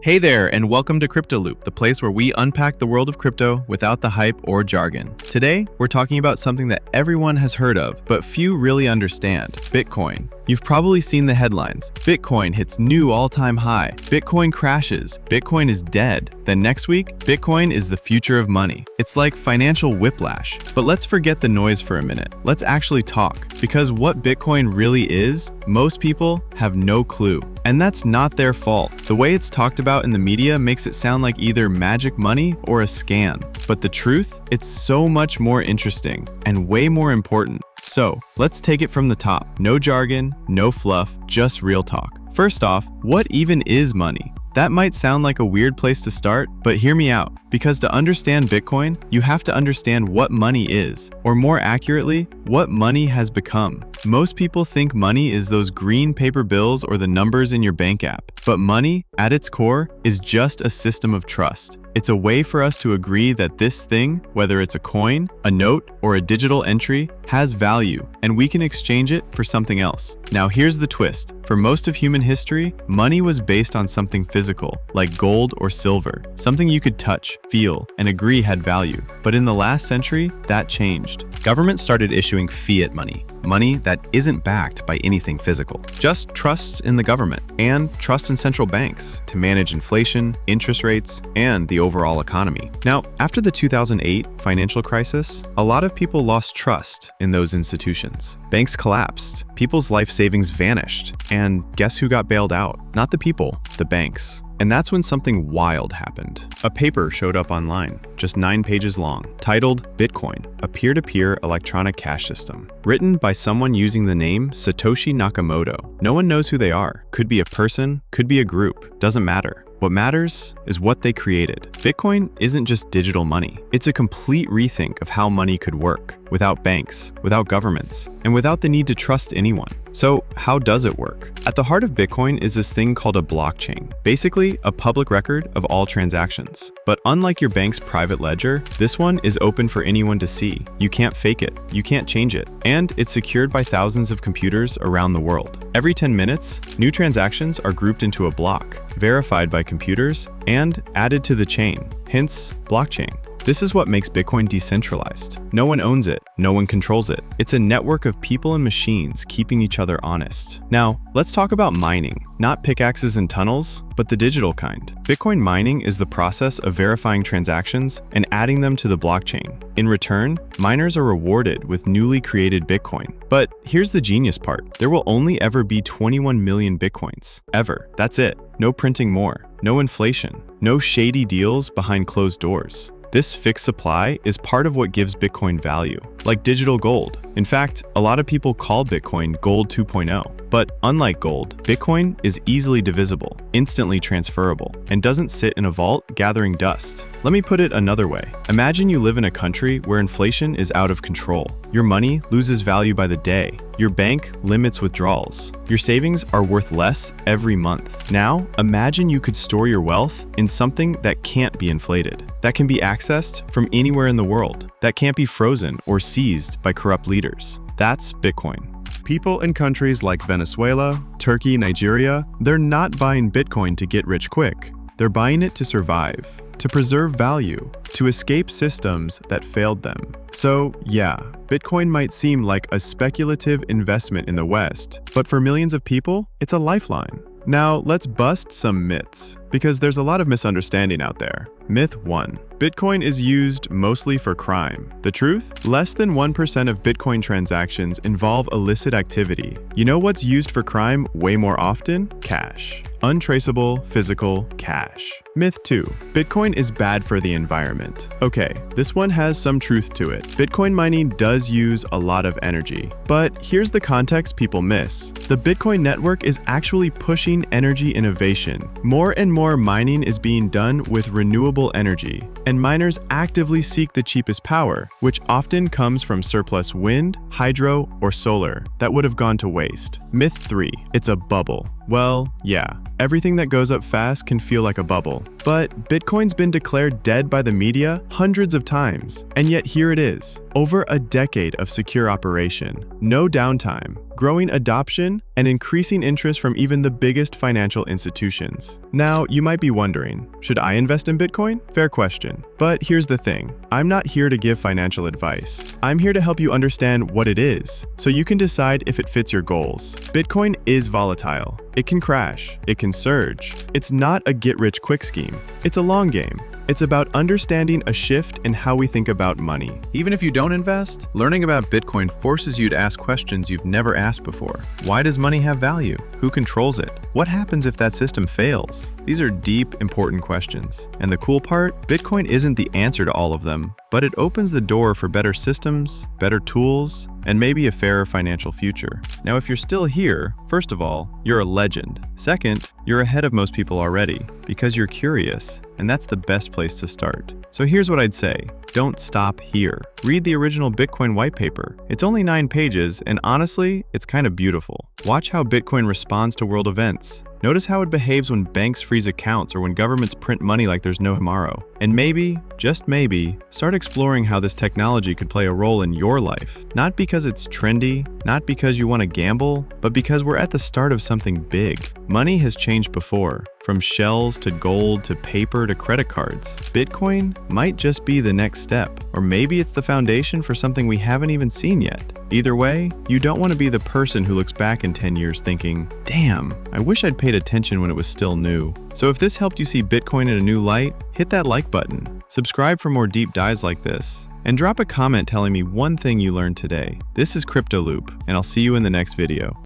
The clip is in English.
Hey there, and welcome to Crypto Loop, the place where we unpack the world of crypto without the hype or jargon. Today, we're talking about something that everyone has heard of, but few really understand: Bitcoin. You've probably seen the headlines. Bitcoin hits new all-time high. Bitcoin crashes. Bitcoin is dead. Then next week, Bitcoin is the future of money. It's like financial whiplash. But let's forget the noise for a minute. Let's actually talk. Because what Bitcoin really is, most people have no clue. And that's not their fault. The way it's talked about in the media makes it sound like either magic money or a scam. But the truth, it's so much more interesting and way more important. So, let's take it from the top. No jargon, no fluff, just real talk. First off, what even is money? That might sound like a weird place to start, but hear me out. Because to understand Bitcoin, you have to understand what money is, or more accurately, what money has become. Most people think money is those green paper bills or the numbers in your bank app. But money, at its core, is just a system of trust. It's a way for us to agree that this thing, whether it's a coin, a note, or a digital entry, has value, and we can exchange it for something else. Now here's the twist. For most of human history, money was based on something physical, like gold or silver, something you could touch, feel, and agree had value. But in the last century, that changed. Governments started issuing fiat money that isn't backed by anything physical. Just trust in the government and trust in central banks to manage inflation, interest rates, and the overall economy. Now, after the 2008 financial crisis, a lot of people lost trust in those institutions. Banks collapsed, people's life savings vanished, and guess who got bailed out? Not the people, the banks. And that's when something wild happened. A paper showed up online, just 9 pages long, titled Bitcoin, a peer-to-peer electronic cash system. Written by someone using the name Satoshi Nakamoto. No one knows who they are. Could be a person, could be a group, doesn't matter. What matters is what they created. Bitcoin isn't just digital money. It's a complete rethink of how money could work, without banks, without governments, and without the need to trust anyone. So how does it work? At the heart of Bitcoin is this thing called a blockchain, basically a public record of all transactions. But unlike your bank's private ledger, this one is open for anyone to see. You can't fake it, you can't change it, and it's secured by thousands of computers around the world. Every 10 minutes, new transactions are grouped into a block, verified by computers, and added to the chain, hence blockchain. This is what makes Bitcoin decentralized. No one owns it, no one controls it. It's a network of people and machines keeping each other honest. Now, let's talk about mining. Not pickaxes and tunnels, but the digital kind. Bitcoin mining is the process of verifying transactions and adding them to the blockchain. In return, miners are rewarded with newly created Bitcoin. But here's the genius part. There will only ever be 21 million Bitcoins. Ever. That's it. No printing more. No inflation. No shady deals behind closed doors. This fixed supply is part of what gives Bitcoin value, like digital gold. In fact, a lot of people call Bitcoin Gold 2.0. But unlike gold, Bitcoin is easily divisible, instantly transferable, and doesn't sit in a vault gathering dust. Let me put it another way. Imagine you live in a country where inflation is out of control. Your money loses value by the day. Your bank limits withdrawals. Your savings are worth less every month. Now, imagine you could store your wealth in something that can't be inflated, that can be accessed from anywhere in the world, that can't be frozen or seized by corrupt leaders. That's Bitcoin. People in countries like Venezuela, Turkey, Nigeria, they're not buying Bitcoin to get rich quick. They're buying it to survive, to preserve value, to escape systems that failed them. So yeah, Bitcoin might seem like a speculative investment in the West, but for millions of people, it's a lifeline. Now, let's bust some myths, because there's a lot of misunderstanding out there. Myth 1. Bitcoin is used mostly for crime. The truth? Less than 1% of Bitcoin transactions involve illicit activity. You know what's used for crime way more often? Cash. Untraceable, physical cash. Myth 2. Bitcoin is bad for the environment. Okay, this one has some truth to it. Bitcoin mining does use a lot of energy. But here's the context people miss. The Bitcoin network is actually pushing energy innovation. More and more mining is being done with renewable energy, and miners actively seek the cheapest power, which often comes from surplus wind, hydro, or solar that would have gone to waste. Myth 3. It's a bubble. Well, yeah, everything that goes up fast can feel like a bubble. But Bitcoin's been declared dead by the media hundreds of times, and yet here it is. Over a decade of secure operation, no downtime, growing adoption, and increasing interest from even the biggest financial institutions. Now, you might be wondering, should I invest in Bitcoin? Fair question. But here's the thing, I'm not here to give financial advice. I'm here to help you understand what it is, so you can decide if it fits your goals. Bitcoin is volatile. It can crash. It can surge. It's not a get-rich-quick scheme. It's a long game. It's about understanding a shift in how we think about money. Even if you don't invest, learning about Bitcoin forces you to ask questions you've never asked before. Why does money have value? Who controls it? What happens if that system fails? These are deep, important questions. And the cool part, Bitcoin isn't the answer to all of them, but it opens the door for better systems, better tools, and maybe a fairer financial future. Now, if you're still here, first of all, you're a legend. Second, you're ahead of most people already, because you're curious, and that's the best place to start. So here's what I'd say. Don't stop here. Read the original Bitcoin white paper. It's only 9 pages, and honestly, it's kind of beautiful. Watch how Bitcoin responds to world events. Notice how it behaves when banks freeze accounts or when governments print money like there's no tomorrow. And maybe, just maybe, start exploring how this technology could play a role in your life. Not because it's trendy, not because you want to gamble, but because we're at the start of something big. Money has changed before, from shells to gold to paper to credit cards. Bitcoin might just be the next step, or maybe it's the foundation for something we haven't even seen yet. Either way, you don't want to be the person who looks back in 10 years thinking, damn, I wish I'd paid attention when it was still new. So if this helped you see Bitcoin in a new light, hit that like button, subscribe for more deep dives like this, and drop a comment telling me one thing you learned today. This is Crypto Loop, and I'll see you in the next video.